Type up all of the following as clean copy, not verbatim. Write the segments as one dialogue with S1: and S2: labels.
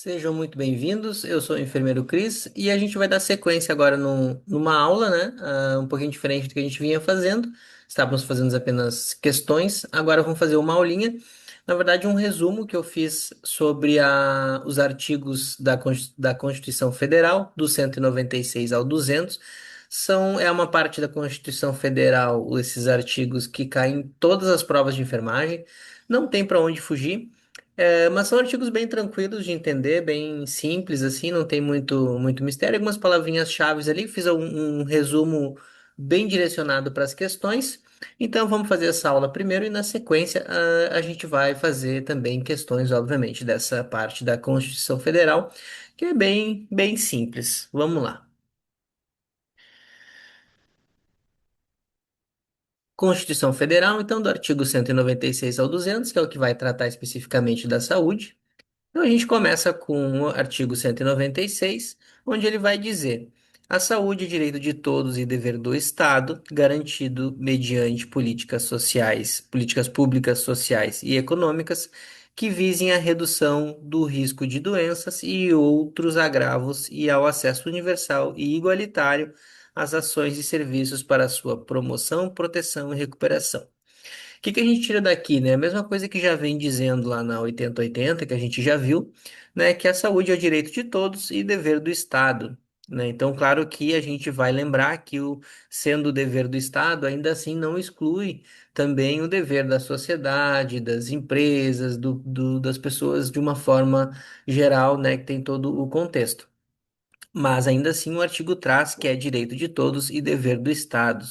S1: Sejam muito bem-vindos. Eu sou o enfermeiro Cris e a gente vai dar sequência agora numa aula, né? Um pouquinho diferente do que a gente vinha fazendo. Estávamos fazendo apenas questões, agora vamos fazer uma aulinha. Na verdade, um resumo que eu fiz sobre os artigos da Constituição Federal, do 196 ao 200. É uma parte da Constituição Federal, esses artigos que caem em todas as provas de enfermagem. Não tem para onde fugir. Mas são artigos bem tranquilos de entender, bem simples, assim, não tem muito mistério. Algumas palavrinhas chaves ali, fiz um resumo bem direcionado para as questões. Então vamos fazer essa aula primeiro e na sequência a gente vai fazer também questões, obviamente, dessa parte da Constituição Federal, que é bem simples. Vamos lá. Constituição Federal, então, do artigo 196 ao 200, que é o que vai tratar especificamente da saúde. Então a gente começa com o artigo 196, onde ele vai dizer: a saúde é direito de todos e dever do Estado, garantido mediante políticas sociais, políticas públicas sociais e econômicas que visem a redução do risco de doenças e outros agravos e ao acesso universal e igualitário às ações e serviços para sua promoção, proteção e recuperação. O que a gente tira daqui, né? A mesma coisa que já vem dizendo lá na 8080, que a gente já viu, né? Que a saúde é o direito de todos e dever do Estado, né? Então, claro que a gente vai lembrar que sendo o dever do Estado, ainda assim não exclui também o dever da sociedade, das empresas, das pessoas de uma forma geral, né? Que tem todo o contexto. Mas ainda assim o artigo traz que é direito de todos e dever do Estado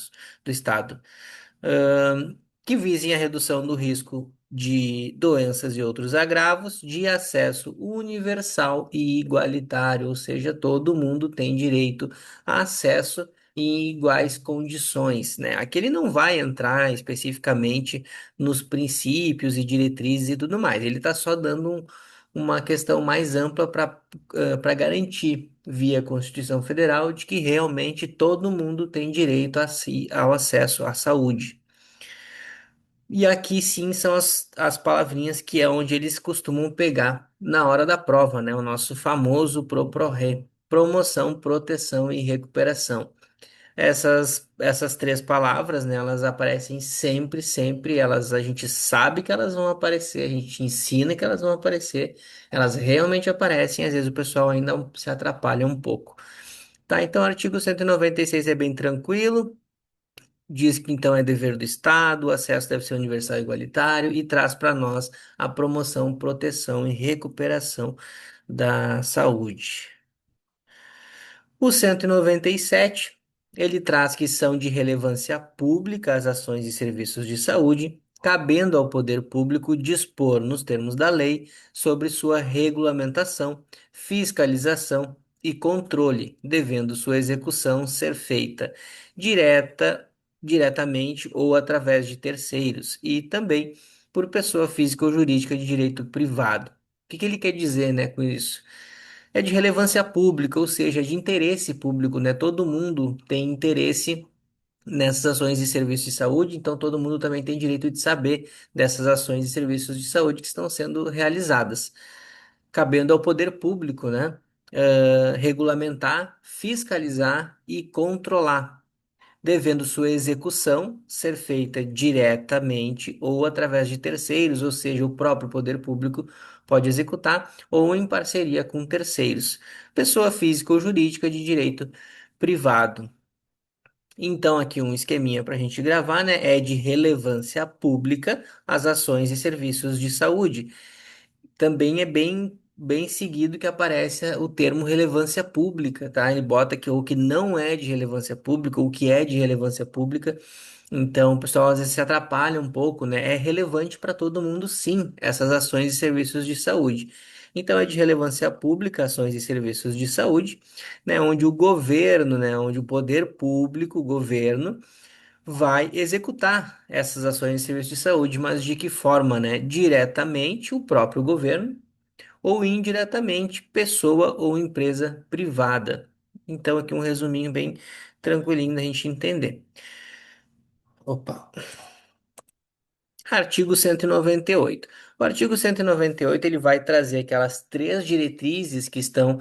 S1: ahn, que visem a redução do risco de doenças e outros agravos, de acesso universal e igualitário, ou seja, todo mundo tem direito a acesso em iguais condições, né? Aqui ele não vai entrar especificamente nos princípios e diretrizes e tudo mais, ele está só dando uma questão mais ampla para garantir, via Constituição Federal, de que realmente todo mundo tem direito ao acesso à saúde. E aqui sim são as palavrinhas que é onde eles costumam pegar na hora da prova, né? O nosso famoso PROPRORRE, promoção, proteção e recuperação. Essas três palavras, né, elas aparecem sempre, a gente sabe que elas vão aparecer, a gente ensina que elas vão aparecer, elas realmente aparecem, às vezes o pessoal ainda se atrapalha um pouco. Tá, então o artigo 196 é bem tranquilo. Diz que então é dever do Estado, o acesso deve ser universal e igualitário e traz para nós a promoção, proteção e recuperação da saúde. O 197, ele traz que são de relevância pública as ações e serviços de saúde, cabendo ao poder público dispor, nos termos da lei, sobre sua regulamentação, fiscalização e controle, devendo sua execução ser feita direta, diretamente ou através de terceiros, e também por pessoa física ou jurídica de direito privado. O que ele quer dizer, né, com isso? É de relevância pública, ou seja, de interesse público, né? Todo mundo tem interesse nessas ações e serviços de saúde, então todo mundo também tem direito de saber dessas ações e serviços de saúde que estão sendo realizadas, cabendo ao poder público, né? Regulamentar, fiscalizar e controlar, devendo sua execução ser feita diretamente ou através de terceiros, ou seja, o próprio poder público pode executar ou em parceria com terceiros, pessoa física ou jurídica de direito privado. Então, aqui um esqueminha para a gente gravar, né? É de relevância pública as ações e serviços de saúde. Também é bem seguido que aparece o termo relevância pública, tá? Ele bota que o que não é de relevância pública, o que é de relevância pública. Então, o pessoal às vezes se atrapalha um pouco, né? É relevante para todo mundo, sim, essas ações e serviços de saúde. Então, é de relevância pública, ações e serviços de saúde, né? Onde o governo, né? Onde o poder público, o governo, vai executar essas ações e serviços de saúde, mas de que forma, né? Diretamente o próprio governo ou indiretamente pessoa ou empresa privada. Então, aqui um resuminho bem tranquilinho da gente entender. Opa. Artigo 198. O artigo 198 ele vai trazer aquelas três diretrizes que estão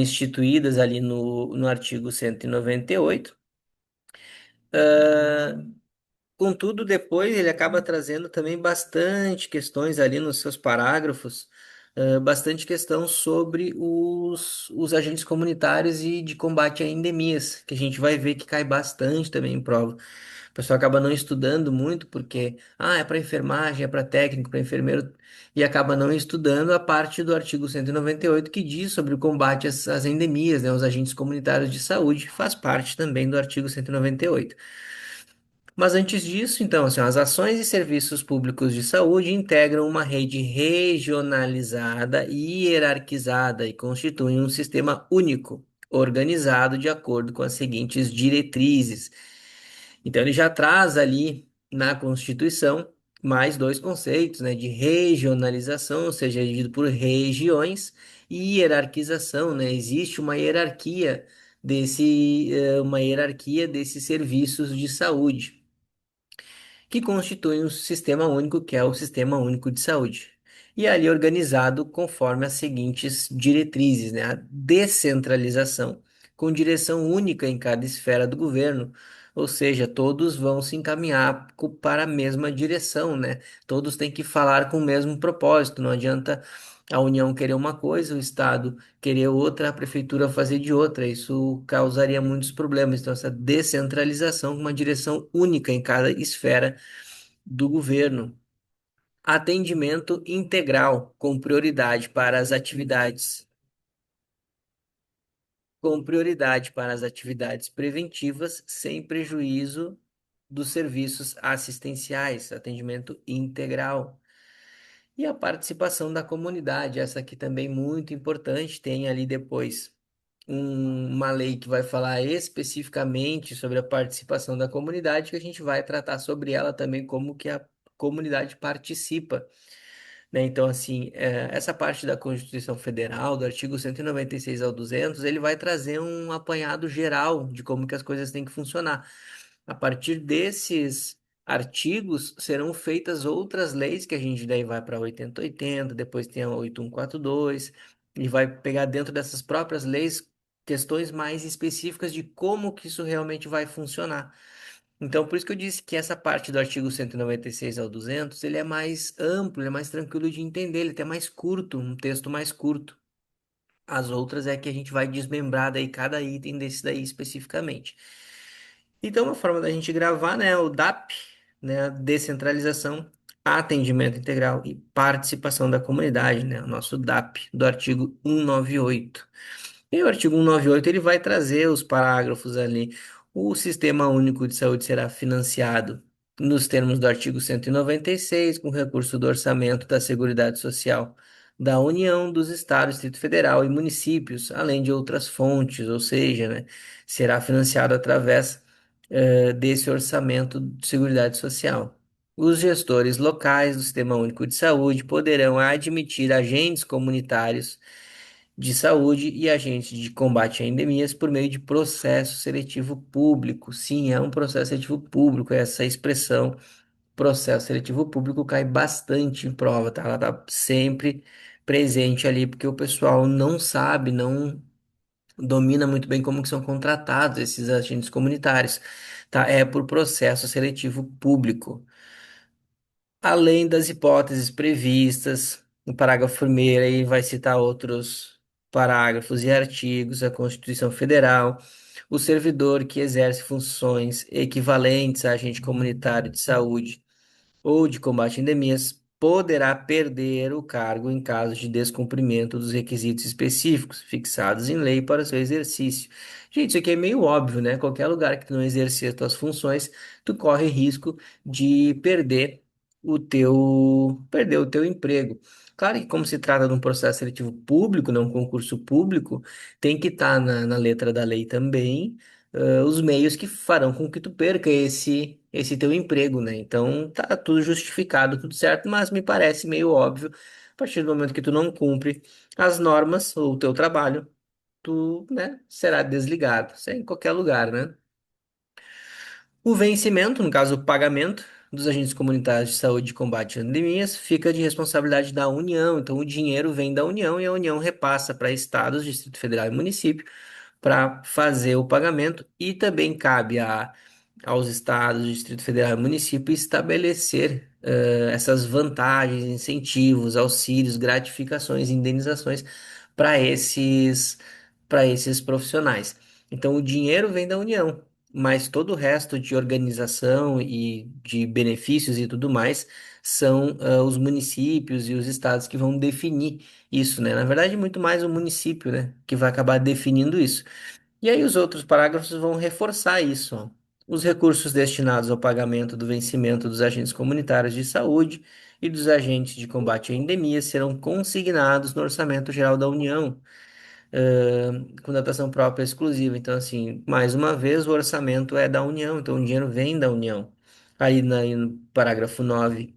S1: instituídas ali no artigo 198. Contudo, depois ele acaba trazendo também bastante questões ali nos seus parágrafos, bastante questão sobre os agentes comunitários e de combate a endemias, que a gente vai ver que cai bastante também em prova. O pessoal acaba não estudando muito porque, é para enfermagem, é para técnico, para enfermeiro, e acaba não estudando a parte do artigo 198 que diz sobre o combate às endemias, né, os agentes comunitários de saúde, faz parte também do artigo 198. Mas antes disso, então, assim, as ações e serviços públicos de saúde integram uma rede regionalizada e hierarquizada e constituem um sistema único, organizado de acordo com as seguintes diretrizes. Então, ele já traz ali na Constituição mais dois conceitos, né, de regionalização, ou seja, é dividido por regiões, e hierarquização, né? Existe uma hierarquia desses serviços de saúde que constituem um sistema único, que é o Sistema Único de Saúde. E ali organizado conforme as seguintes diretrizes, né? A descentralização, com direção única em cada esfera do governo, ou seja, todos vão se encaminhar para a mesma direção, né? Todos têm que falar com o mesmo propósito, não adianta a União querer uma coisa, o Estado querer outra, a Prefeitura fazer de outra. Isso causaria muitos problemas. Então, essa descentralização com uma direção única em cada esfera do governo. Atendimento integral, com prioridade para as atividades preventivas, sem prejuízo dos serviços assistenciais, atendimento integral. E a participação da comunidade, essa aqui também muito importante, tem ali depois uma lei que vai falar especificamente sobre a participação da comunidade, que a gente vai tratar sobre ela também, como que a comunidade participa, né? Então, assim, essa parte da Constituição Federal, do artigo 196 ao 200, ele vai trazer um apanhado geral de como que as coisas têm que funcionar. A partir desses artigos serão feitas outras leis que a gente daí vai para 8080, depois tem a 8142 e vai pegar dentro dessas próprias leis questões mais específicas de como que isso realmente vai funcionar. Então, por isso que eu disse que essa parte do artigo 196 ao 200, ele é mais amplo, ele é mais tranquilo de entender, ele é até mais curto, um texto mais curto. As outras é que a gente vai desmembrar daí cada item desse daí especificamente. Então, uma forma da gente gravar, né, é o DAP, né, descentralização, atendimento integral e participação da comunidade, né, o nosso DAP do artigo 198. E o artigo 198 ele vai trazer os parágrafos ali. O Sistema Único de Saúde será financiado nos termos do artigo 196, com recurso do orçamento da Seguridade Social da União, dos Estados, Distrito Federal e municípios, além de outras fontes, ou seja, né, será financiado através desse orçamento de Seguridade Social. Os gestores locais do Sistema Único de Saúde poderão admitir agentes comunitários de saúde e agentes de combate a endemias por meio de processo seletivo público. Sim, é um processo seletivo público. Essa expressão, processo seletivo público, cai bastante em prova, tá? Ela tá sempre presente ali, porque o pessoal não sabe, não domina muito bem como que são contratados esses agentes comunitários, tá? É por processo seletivo público. Além das hipóteses previstas no parágrafo primeiro, aí vai citar outros parágrafos e artigos da Constituição Federal. O servidor que exerce funções equivalentes a agente comunitário de saúde ou de combate a endemias poderá perder o cargo em caso de descumprimento dos requisitos específicos fixados em lei para o seu exercício. Gente, isso aqui é meio óbvio, né? Qualquer lugar que tu não exercer as tuas funções, tu corre risco de perder o teu emprego. Claro que como se trata de um processo seletivo público, não um concurso público, tem que estar na letra da lei também os meios que farão com que tu perca esse teu emprego, né? Então tá tudo justificado, tudo certo, mas me parece meio óbvio, a partir do momento que tu não cumpre as normas ou o teu trabalho, tu, né, será desligado, isso é em qualquer lugar, né? O vencimento, no caso, o pagamento. dos agentes comunitários de saúde e combate a endemias fica de responsabilidade da União. Então, o dinheiro vem da União e a União repassa para estados, Distrito Federal e município para fazer o pagamento e também cabe aos estados, Distrito Federal e município estabelecer essas vantagens, incentivos, auxílios, gratificações, indenizações para esses profissionais. Então, o dinheiro vem da União, mas todo o resto de organização e de benefícios e tudo mais são os municípios e os estados que vão definir isso, né? Na verdade, muito mais o município, né, que vai acabar definindo isso. E aí os outros parágrafos vão reforçar isso, ó. Os recursos destinados ao pagamento do vencimento dos agentes comunitários de saúde e dos agentes de combate a endemias serão consignados no Orçamento Geral da União, com datação própria exclusiva. Então, assim, mais uma vez, o orçamento é da União, então o dinheiro vem da União. Aí, no parágrafo 9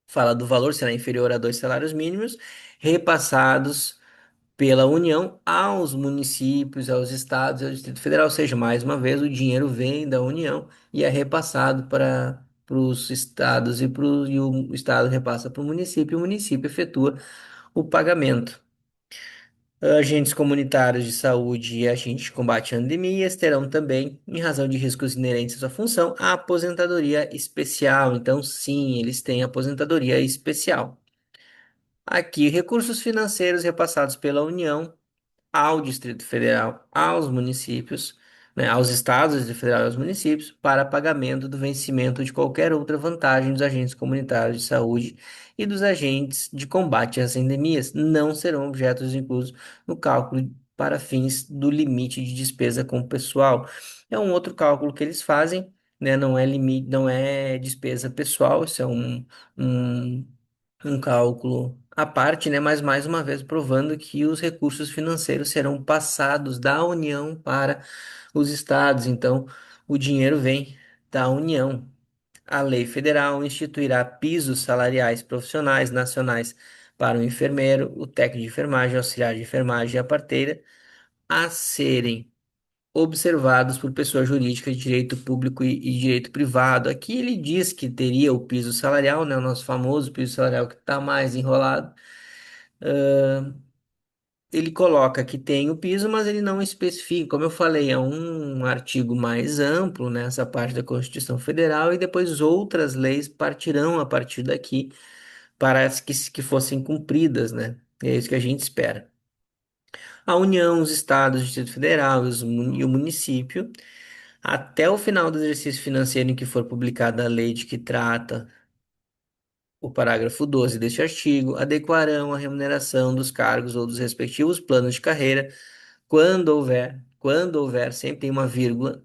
S1: fala do valor será inferior a 2 salários mínimos, repassados pela União aos municípios, aos estados e ao Distrito Federal. Ou seja, mais uma vez, o dinheiro vem da União e é repassado para os estados e o estado repassa para o município efetua o pagamento. Agentes comunitários de saúde e agentes de combate a endemias terão também, em razão de riscos inerentes à sua função, a aposentadoria especial. Então, sim, eles têm aposentadoria especial. Aqui, recursos financeiros repassados pela União ao Distrito Federal, aos municípios, né, aos estados, Distrito Federal e aos municípios, para pagamento do vencimento de qualquer outra vantagem dos agentes comunitários de saúde e dos agentes de combate às endemias, não serão objetos inclusos no cálculo para fins do limite de despesa com o pessoal. É um outro cálculo que eles fazem, né, não é limite, não é despesa pessoal, isso é um um cálculo à parte, né? Mas mais uma vez provando que os recursos financeiros serão passados da União para os estados. Então, o dinheiro vem da União. A lei federal instituirá pisos salariais profissionais nacionais para o enfermeiro, o técnico de enfermagem, auxiliar de enfermagem e a parteira, a serem observados por pessoa jurídica de direito público e direito privado. Aqui ele diz que teria o piso salarial, né, o nosso famoso piso salarial que está mais enrolado. Ele coloca que tem o piso, mas ele não especifica. Como eu falei, é um artigo mais amplo nessa parte da Constituição Federal e depois outras leis partirão a partir daqui para que fossem cumpridas, né? É isso que a gente espera. A União, os estados, o Distrito Federal e o município, até o final do exercício financeiro em que for publicada a lei de que trata o parágrafo 12 deste artigo, adequarão a remuneração dos cargos ou dos respectivos planos de carreira, quando houver, sempre tem uma vírgula,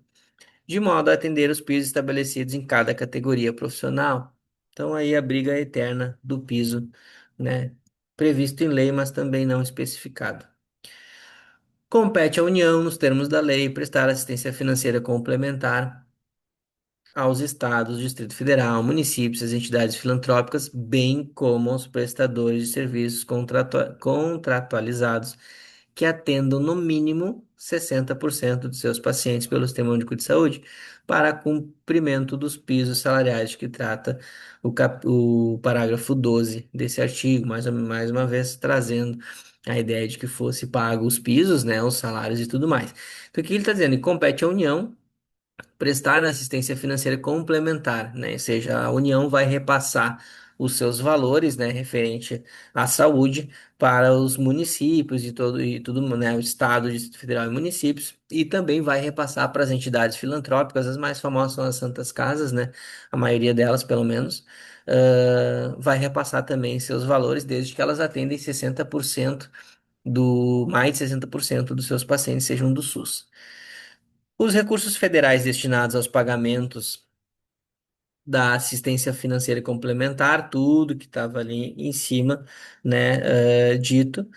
S1: de modo a atender os pisos estabelecidos em cada categoria profissional. Então, aí a briga eterna do piso, né? Previsto em lei, mas também não especificado. Compete à União, nos termos da lei, prestar assistência financeira complementar aos estados, Distrito Federal, municípios, as entidades filantrópicas, bem como aos prestadores de serviços contratualizados que atendam no mínimo 60% de seus pacientes pelo Sistema Único de Saúde para cumprimento dos pisos salariais de que trata o parágrafo 12 desse artigo, mais uma vez trazendo a ideia de que fosse pago os pisos, né, os salários e tudo mais. Então, o que ele está dizendo? Que compete à União prestar assistência financeira complementar, né? Ou seja, a União vai repassar os seus valores, né, referente à saúde para os municípios e tudo, né, o Estado, Distrito Federal e municípios, e também vai repassar para as entidades filantrópicas, as mais famosas são as Santas Casas, né? A maioria delas, pelo menos, vai repassar também seus valores, desde que elas atendem 60% mais de 60% dos seus pacientes sejam do SUS. Os recursos federais destinados aos pagamentos da assistência financeira complementar, tudo que estava ali em cima, né, dito,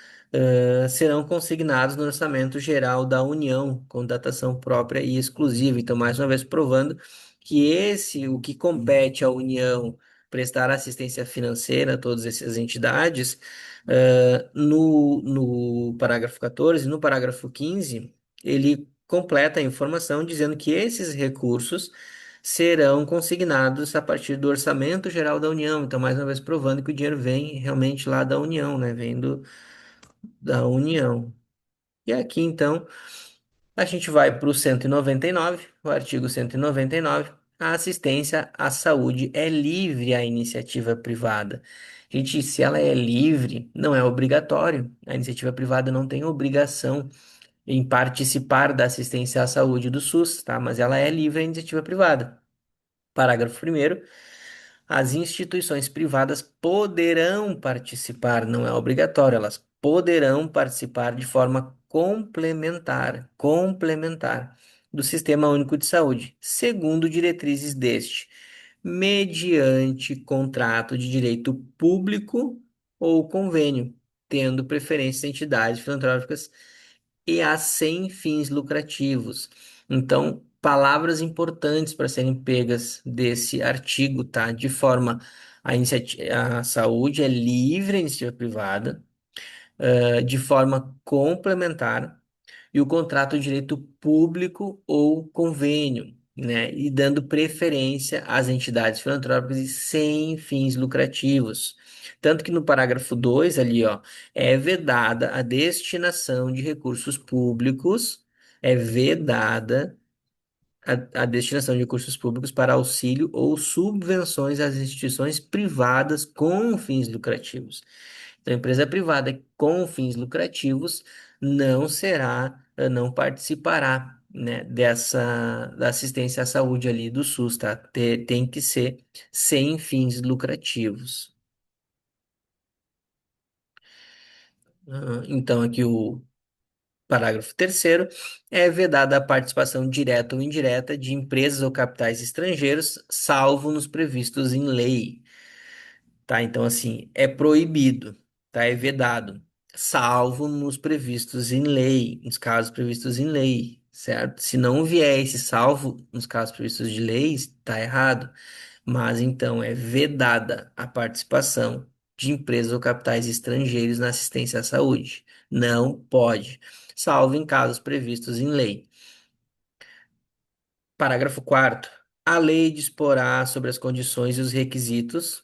S1: serão consignados no Orçamento Geral da União, com datação própria e exclusiva. Então, mais uma vez, provando que o que compete à União prestar assistência financeira a todas essas entidades, no parágrafo 14, no parágrafo 15, ele completa a informação dizendo que esses recursos serão consignados a partir do Orçamento Geral da União. Então, mais uma vez, provando que o dinheiro vem realmente lá da União, né? Vem da União. E aqui, então, a gente vai para o 199, o artigo 199. A assistência à saúde é livre à iniciativa privada. Gente, se ela é livre, não é obrigatório. A iniciativa privada não tem obrigação em participar da assistência à saúde do SUS, tá? Mas ela é livre à iniciativa privada. Parágrafo primeiro. As instituições privadas poderão participar, não é obrigatório, elas poderão participar de forma complementar do Sistema Único de Saúde, segundo diretrizes deste, mediante contrato de direito público ou convênio, tendo preferência entidades filantrópicas e a sem fins lucrativos. Então, palavras importantes para serem pegas desse artigo, tá? De forma a saúde é livre à iniciativa privada, de forma complementar, e o contrato de direito público ou convênio, né? E dando preferência às entidades filantrópicas e sem fins lucrativos. Tanto que no parágrafo 2 ali, ó, é vedada a destinação de recursos públicos, é vedada a destinação de recursos públicos para auxílio ou subvenções às instituições privadas com fins lucrativos. Então, a empresa privada com fins lucrativos não será, não participará, né, da assistência à saúde ali do SUS, tá? Tem que ser sem fins lucrativos. Então, aqui o parágrafo terceiro é vedada a participação direta ou indireta de empresas ou capitais estrangeiros, salvo nos previstos em lei. Tá? Então, assim, é proibido, tá? É vedado, salvo nos previstos em lei, nos casos previstos em lei, certo? Se não vier esse salvo nos casos previstos de leis, tá errado. Mas então é vedada a participação de empresas ou capitais estrangeiros na assistência à saúde. Não pode, salvo em casos previstos em lei. Parágrafo quarto. A lei disporá sobre as condições e os requisitos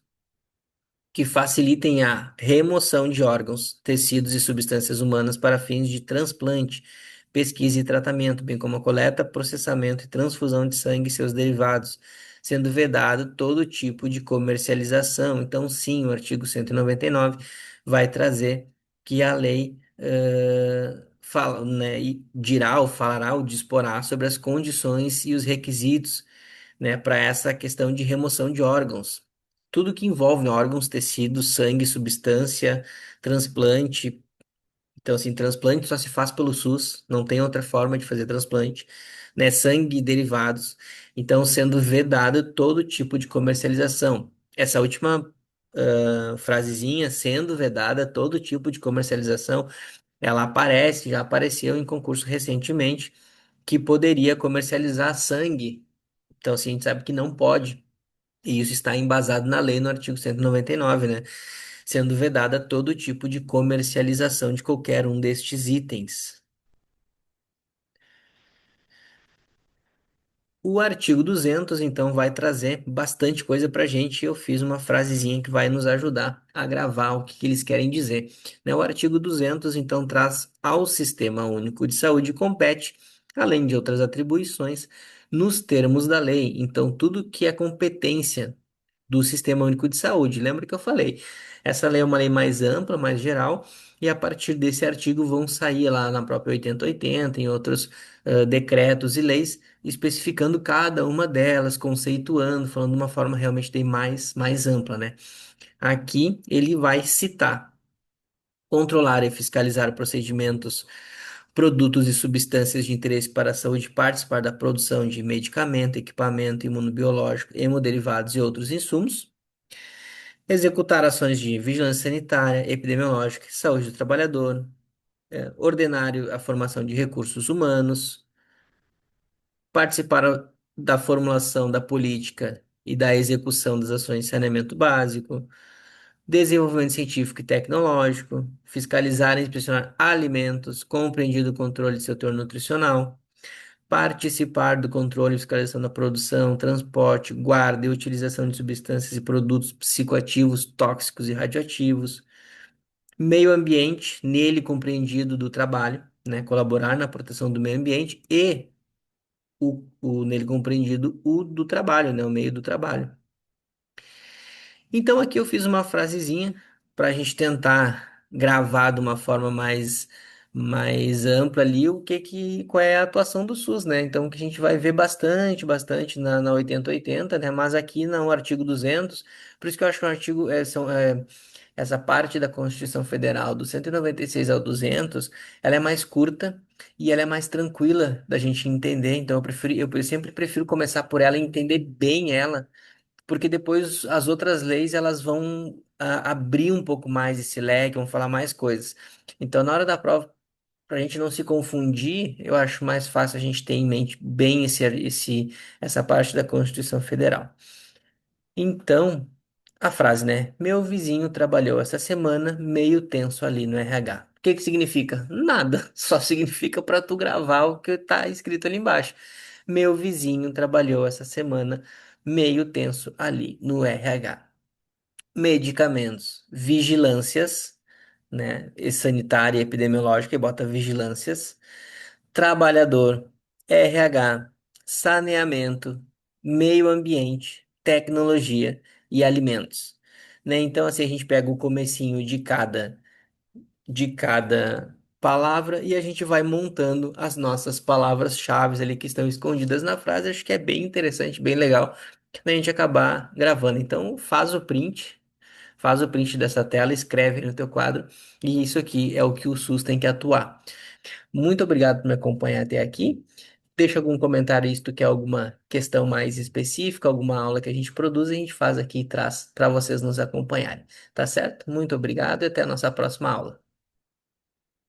S1: que facilitem a remoção de órgãos, tecidos e substâncias humanas para fins de transplante, pesquisa e tratamento, bem como a coleta, processamento e transfusão de sangue e seus derivados, sendo vedado todo tipo de comercialização. Então, sim, o artigo 199 vai trazer que a lei fala, né, e dirá ou falará ou disporá sobre as condições e os requisitos, né, para essa questão de remoção de órgãos. Tudo que envolve órgãos, tecidos, sangue, substância, transplante. Então, assim, transplante só se faz pelo SUS, não tem outra forma de fazer transplante, né? Sangue e derivados. Então, sendo vedado todo tipo de comercialização. Essa última frasezinha, sendo vedada todo tipo de comercialização, ela aparece, já apareceu em concurso recentemente, que poderia comercializar sangue. Então, assim, a gente sabe que não pode. E isso está embasado na lei no artigo 199, né? Sendo vedada todo tipo de comercialização de qualquer um destes itens. O artigo 200, então, vai trazer bastante coisa para a gente. Eu fiz uma frasezinha que vai nos ajudar a gravar o que que eles querem dizer, né? O artigo 200, então, traz ao Sistema Único de Saúde compete, além de outras atribuições, nos termos da lei. Então, tudo que é competência do Sistema Único de Saúde. Lembra que eu falei? Essa lei é uma lei mais ampla, mais geral, e a partir desse artigo vão sair lá na própria 8080, em outros decretos e leis, especificando cada uma delas, conceituando, falando de uma forma realmente bem mais ampla, né? Aqui ele vai citar. Controlar e fiscalizar procedimentos, produtos e substâncias de interesse para a saúde, participar da produção de medicamento, equipamento imunobiológico, hemoderivados e outros insumos, executar ações de vigilância sanitária, epidemiológica e saúde do trabalhador, ordenar a formação de recursos humanos, participar da formulação da política e da execução das ações de saneamento básico, desenvolvimento científico e tecnológico, fiscalizar e inspecionar alimentos, compreendido o controle do setor nutricional, participar do controle e fiscalização da produção, transporte, guarda e utilização de substâncias e produtos psicoativos, tóxicos e radioativos, meio ambiente, nele compreendido do trabalho, né, colaborar na proteção do meio ambiente e o nele compreendido o do trabalho, né, o meio do trabalho. Então aqui eu fiz uma frasezinha para a gente tentar gravar de uma forma mais ampla ali qual é a atuação do SUS, né? Então que a gente vai ver bastante na 8080, né? Mas aqui no artigo 200, por isso que eu acho que o artigo essa parte da Constituição Federal do 196 ao 200, ela é mais curta e ela é mais tranquila da gente entender. Então eu sempre prefiro começar por ela e entender bem ela, porque depois as outras leis elas vão abrir um pouco mais esse leque, vão falar mais coisas. Então, na hora da prova, para a gente não se confundir, eu acho mais fácil a gente ter em mente bem essa parte da Constituição Federal. Então, a frase, né? Meu vizinho trabalhou essa semana meio tenso ali no RH. O que que significa? Nada, só significa para tu gravar o que tá escrito ali embaixo. Meu vizinho trabalhou essa semana meio tenso ali no RH. Medicamentos, vigilâncias, né? E sanitária e epidemiológica, e bota vigilâncias. Trabalhador, RH, saneamento, meio ambiente, tecnologia e alimentos. Né? Então, assim, a gente pega o comecinho de cada palavra e a gente vai montando as nossas palavras-chave ali que estão escondidas na frase. Acho que é bem interessante, bem legal a gente acabar gravando. Então, faz o print dessa tela, escreve no teu quadro, e isso aqui é o que o SUS tem que atuar. Muito obrigado por me acompanhar até aqui. Deixa algum comentário se tu quer alguma questão mais específica, alguma aula que a gente produz, a gente faz aqui e traz para vocês nos acompanharem. Tá certo? Muito obrigado e até a nossa próxima aula.